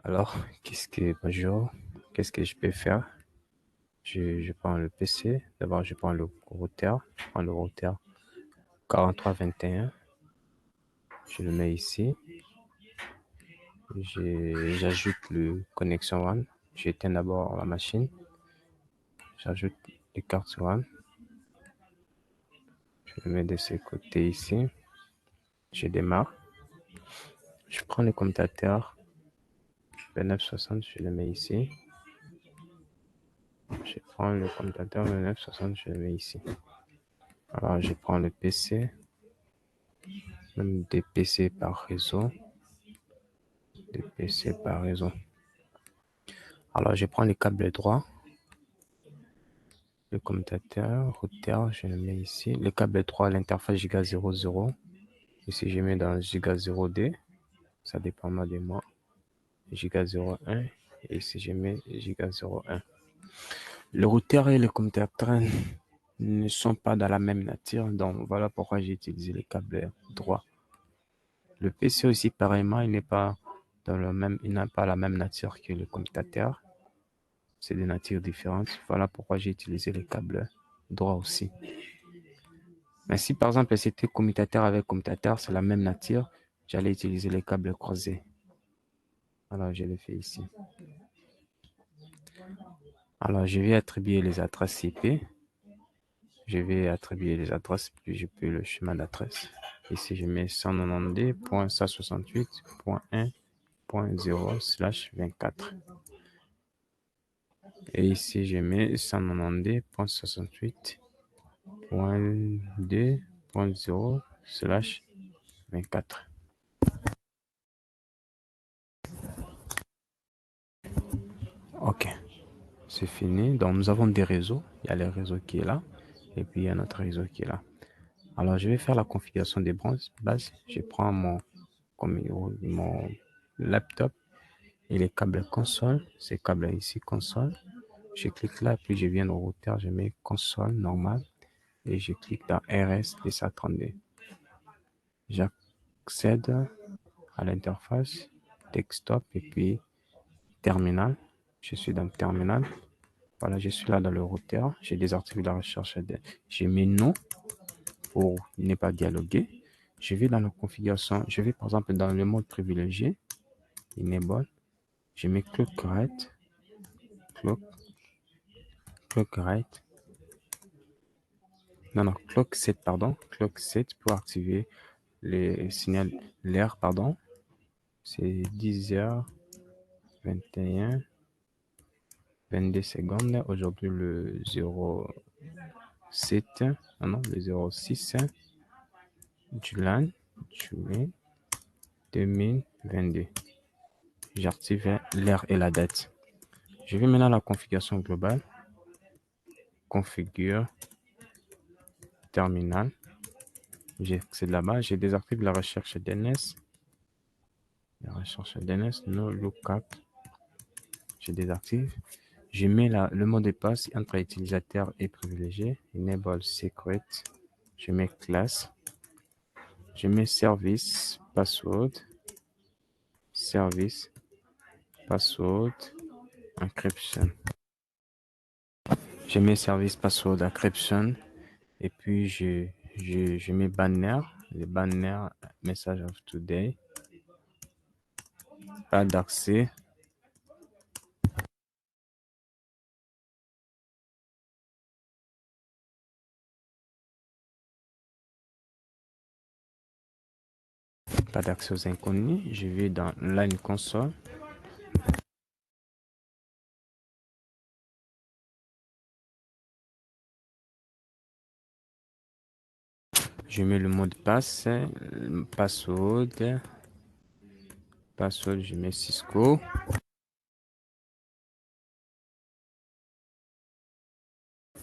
Alors, bonjour, qu'est-ce que je peux faire? Je prends le PC. D'abord, je prends le routeur. Je prends le routeur 4321. Je le mets ici. J'ajoute le connexion WAN. J'éteins d'abord la machine. J'ajoute les cartes WAN. Je le mets de ce côté ici. Je démarre. Je prends le commutateur 2960. Je le mets ici. Je prends le commutateur 2960. Je le mets ici. Alors, je prends le PC. Même des PC par réseau. Des PC par réseau. Alors, je prends le câble droit, le commutateur, routeur, je le mets ici. Le câble droit, l'interface Giga 00. Ici, je mets dans Giga 0D. Ça dépend de moi. Giga 01. Et ici, je mets Giga 01. Le routeur et le commutateur ne sont pas dans la même nature. Donc, voilà pourquoi j'ai utilisé le câble droit. Le PC aussi, pareillement, il n'est pas il n'a pas la même nature que le commutateur. C'est des natures différentes. Voilà pourquoi j'ai utilisé le câble droit aussi. Mais si par exemple c'était commutateur avec commutateur, c'est la même nature, j'allais utiliser les câbles croisés. Alors je le fais ici. Alors je vais attribuer les adresses IP. Je vais attribuer les adresses, puis je peux le chemin d'adresse. Ici je mets 192.168.1.0/24. Et ici je mets 192.168.2.0/24. Ok, c'est fini. Donc, nous avons des réseaux. Il y a le réseau qui est là. Et puis, il y a notre réseau qui est là. Alors, je vais faire la configuration des bases. Je prends mon laptop et les câbles console. Ces câbles ici, console. Je clique là, puis je viens au routeur. Je mets console normale. Et je clique dans RS DSA32. J'accède à l'interface, desktop et puis terminal. Je suis dans le terminal. Voilà, je suis là dans le routeur. J'ai désactivé la recherche. J'ai mis non pour ne pas dialoguer. Je vais dans la configuration. Je vais par exemple dans le mode privilégié. Enable. Je mets clock right. Clock right. Non, non, clock set, pardon. Clock set pour activer les signal, l'heure, pardon. C'est 10h21, 22 secondes. Aujourd'hui, le 07, non, le 06 du LAN, juillet 2022. J'active l'heure et la date. Je vais maintenant à la configuration globale. Configure terminal. J'accède là-bas. J'ai désactivé la recherche DNS. La recherche DNS, no lookup. Je désactive. Je mets le mot de passe entre utilisateur et privilégié. Enable secret. Je mets classe. Je mets service, password. Service, password, encryption. Je mets service, password, encryption. Et puis, je mets banner, le banner message of today. Pas d'accès. Pas d'accès aux inconnus. Je vais dans Line Console. Je mets le mot de passe, password. Password, je mets Cisco.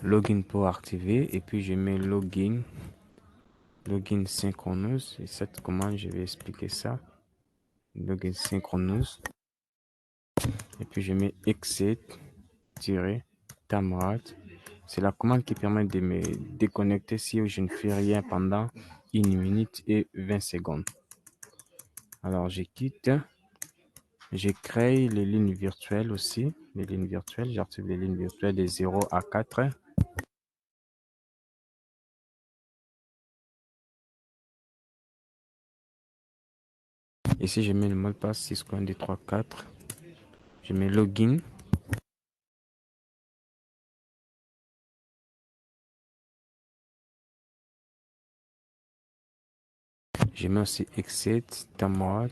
Login pour activer. Et puis, je mets login. Login synchronous. Et cette commande, je vais expliquer ça. Login synchronous. Et puis, je mets exit-tamrat. C'est la commande qui permet de me déconnecter si je ne fais rien pendant 1 minute et 20 secondes. Alors, je quitte. J'ai créé les lignes virtuelles aussi. Les lignes virtuelles, j'active les lignes virtuelles de 0 à 4. Ici, je mets le mot de passe 6.234. Je mets login. Je mets aussi exit, tamouat,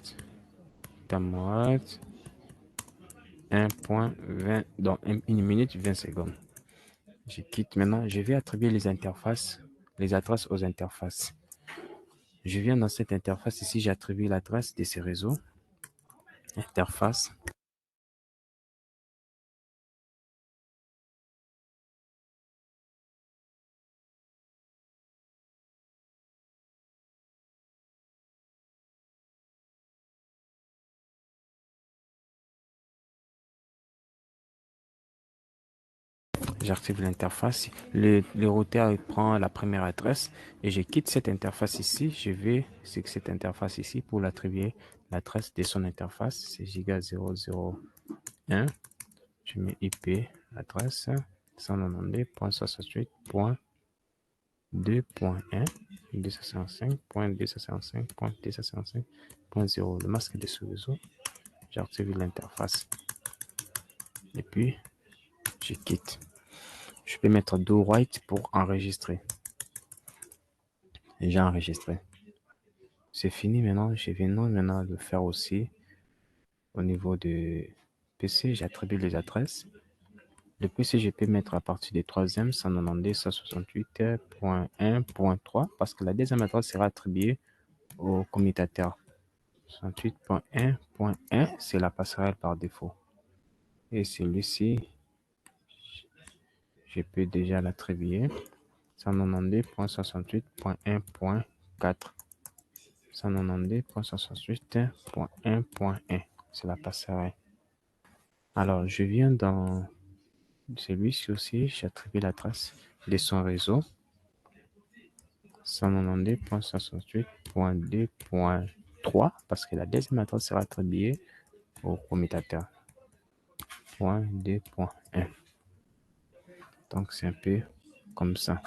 1.20, dans 1 minute 20 secondes. Je quitte maintenant. Je vais attribuer les interfaces, les adresses aux interfaces. Je viens dans cette interface ici, j'attribue l'adresse de ces réseaux. Interface. J'active l'interface. Le routeur prend la première adresse et je quitte cette interface ici. Je vais sur cette interface ici pour l'attribuer l'adresse de son interface. C'est giga 001. Je mets IP, adresse 192.68.2.1, 265.265.265.0. Le masque de sous-réseau. J'active l'interface. Et puis, je quitte. Je peux mettre do write pour enregistrer. Déjà enregistré. C'est fini maintenant. Je viens maintenant de faire aussi au niveau de PC. J'attribue les adresses. Le PC, je peux mettre à partir des 3e 192.168.1.3 parce que la deuxième adresse sera attribuée au commutateur. 168.1.1, c'est la passerelle par défaut. Et celui-ci, je peux déjà l'attribuer. 192.68.1.4. 192.68.1.1. C'est la passerelle. Alors, je viens dans celui-ci aussi, j'attribue l'adresse de son réseau. 192.68.2.3 parce que la deuxième adresse sera attribuée au commutateur. 2.1. Donc, c'est un peu comme ça.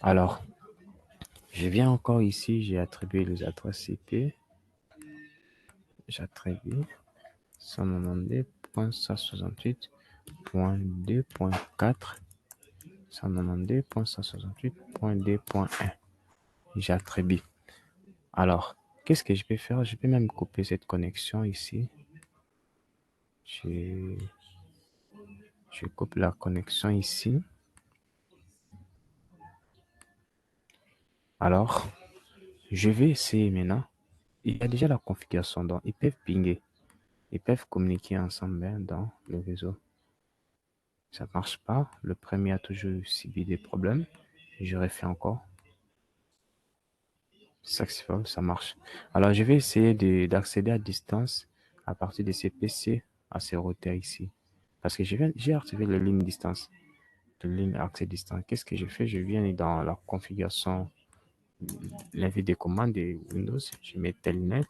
Alors, je viens encore ici, j'ai attribué les adresses IP. J'attribue 192.168.2.4, 192.168.2.1. J'attribue. Alors, qu'est-ce que je peux faire? Je peux même couper cette connexion ici. Je coupe la connexion ici. Alors, je vais essayer maintenant. Il y a déjà la configuration, donc ils peuvent pinguer. Ils peuvent communiquer ensemble dans le réseau. Ça ne marche pas. Le premier a toujours subi des problèmes. Je refais encore. Saxifol, ça marche. Alors, je vais essayer d'accéder à distance à partir de ces PC à ces routeurs ici. Parce que j'ai activé la ligne distance. La ligne accès distance. Qu'est-ce que je fais? Je viens dans la configuration, l'invite des commandes de Windows. Je mets telnet.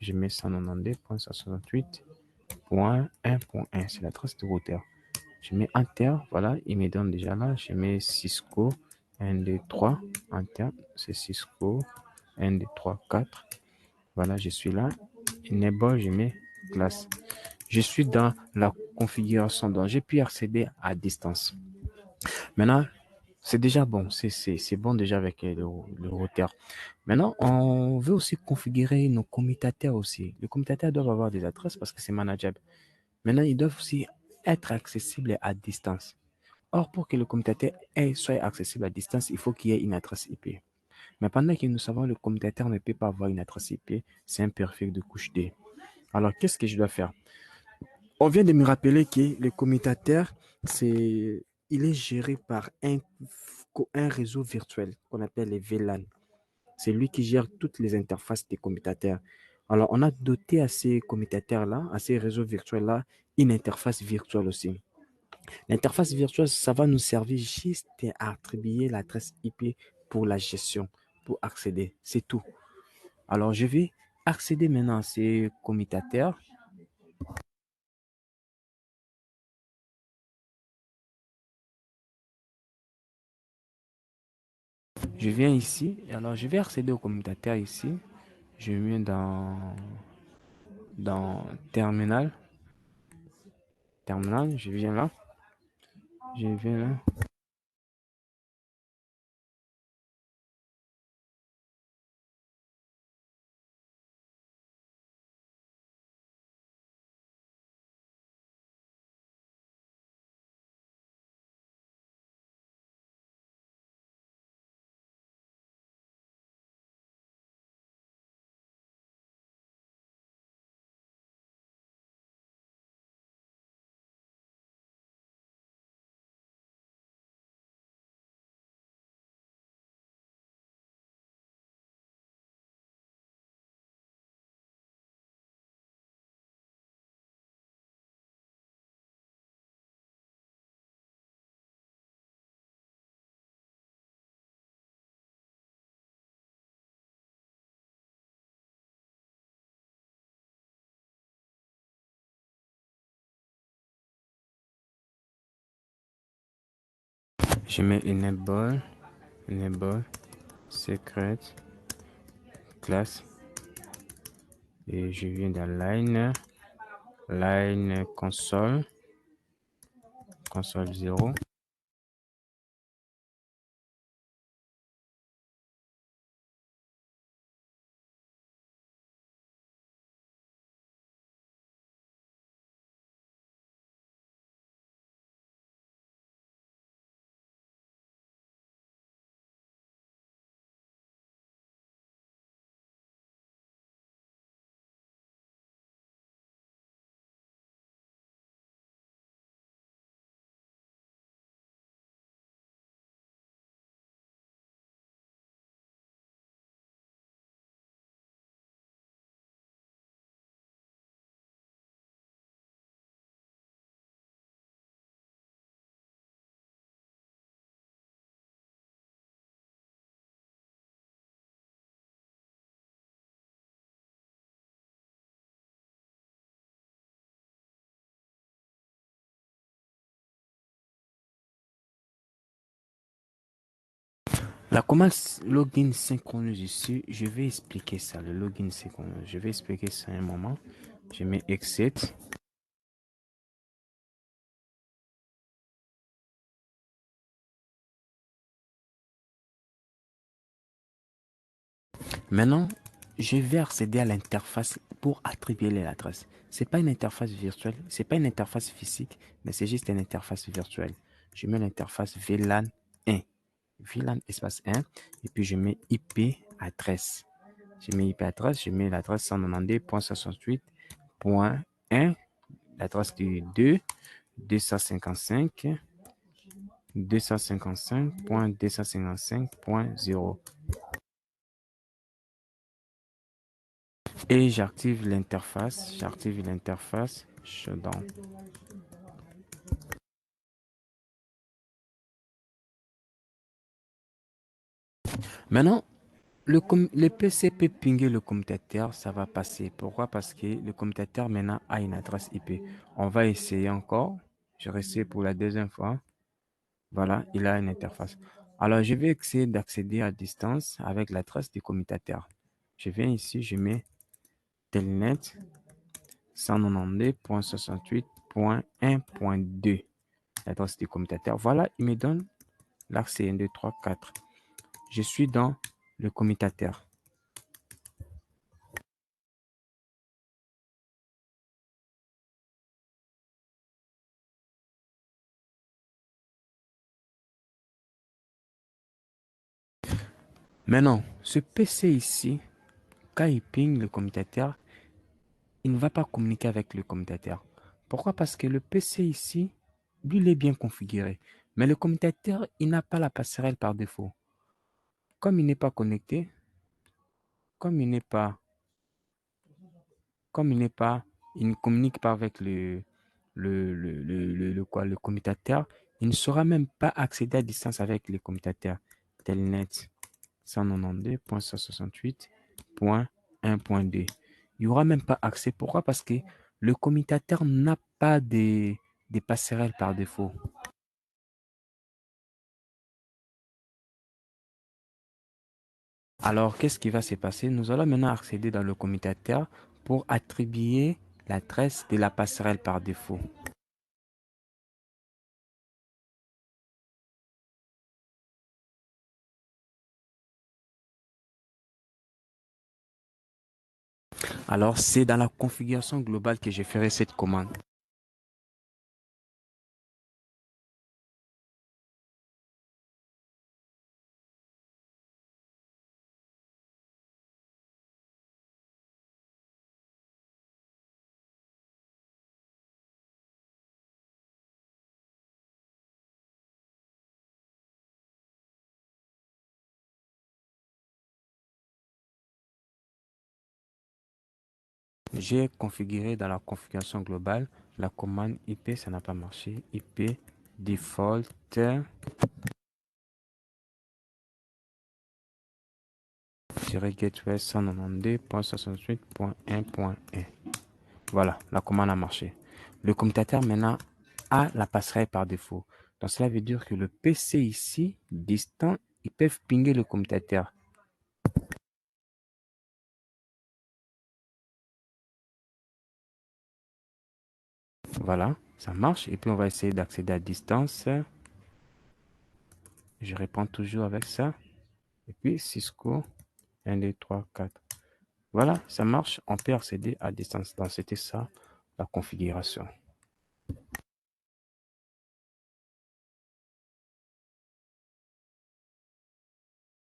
Je mets 192.168.1.1. C'est l'adresse du routeur. Je mets Enter, voilà, il me donne déjà là. Je mets Cisco 1, 2, 3, Enter, c'est Cisco 1, 2, 3, 4. Voilà, je suis là. Enable, je mets classe. Je suis dans la configuration, donc j'ai pu accéder à distance. Maintenant, c'est déjà bon, c'est bon déjà avec le routeur. Maintenant, on veut aussi configurer nos commutateurs aussi. Les commutateurs doivent avoir des adresses parce que c'est manageable. Maintenant, ils doivent aussi être accessibles à distance. Or, pour que le commutateur soit accessible à distance, il faut qu'il y ait une adresse IP. Mais pendant que nous savons que le commutateur ne peut pas avoir une adresse IP, c'est un perfect de couche D. Alors, qu'est-ce que je dois faire? On vient de me rappeler que le commutateur, il est géré par un réseau virtuel qu'on appelle les VLAN. C'est lui qui gère toutes les interfaces des commutateurs. Alors, on a doté à ces commutateurs-là, à ces réseaux virtuels-là, une interface virtuelle aussi. L'interface virtuelle, ça va nous servir juste à attribuer l'adresse IP pour la gestion, pour accéder. C'est tout. Alors, je vais accéder maintenant à ces commutateurs. Je viens ici, et alors je vais accéder au commutateur ici. Je viens dans Terminal. Terminal, je viens là. Je viens là. Je mets enable, secret, class. Et je viens dans line console 0. La commande login synchronise ici, je vais expliquer ça, le login synchronise. Je vais expliquer ça un moment. Je mets exit. Maintenant, je vais accéder à l'interface pour attribuer les adresses. C'est pas une interface virtuelle, c'est pas une interface physique, mais c'est juste une interface virtuelle. Je mets l'interface VLAN 1, VLAN espace 1, et puis je mets IP adresse. Je mets IP adresse, je mets l'adresse 192.168.1, l'adresse du 2, 255, 255.255.0. Et j'active l'interface. Shutdown. Maintenant, le PC peut pinguer le commutateur, ça va passer. Pourquoi? Parce que le commutateur maintenant a une adresse IP. On va essayer encore. Je réessaye pour la deuxième fois. Voilà, il a une interface. Alors, je vais essayer d'accéder à distance avec l'adresse du commutateur. Je viens ici, je mets telnet 192.68.1.2, l'adresse du commutateur. Voilà, il me donne l'accès 1, 2, 3, 4. Je suis dans le commutateur. Maintenant, ce PC ici, quand il ping le commutateur, il ne va pas communiquer avec le commutateur. Pourquoi? Parce que le PC ici, lui, il est bien configuré. Mais le commutateur, il n'a pas la passerelle par défaut. Comme il n'est pas connecté, comme il n'est pas, comme il n'est pas, il ne communique pas avec le commutateur, il ne saura même pas accéder à distance avec le commutateur. Telnet 192.168.1. 1.1.2. Il n'y aura même pas accès. Pourquoi? Parce que le commutateur n'a pas des passerelles par défaut. Alors, qu'est-ce qui va se passer? Nous allons maintenant accéder dans le commutateur pour attribuer l'adresse de la passerelle par défaut. Alors, c'est dans la configuration globale que je ferai cette commande. J'ai configuré dans la configuration globale la commande IP, ça n'a pas marché. IP default gateway 192.68.1.1. Voilà, la commande a marché. Le commutateur maintenant a la passerelle par défaut. Donc cela veut dire que le PC ici, distant, ils peuvent pinguer le commutateur. Voilà, ça marche. Et puis on va essayer d'accéder à distance. Je réponds toujours avec ça. Et puis Cisco 1, 2, 3, 4. Voilà, ça marche. On peut accéder à distance. Donc c'était ça la configuration.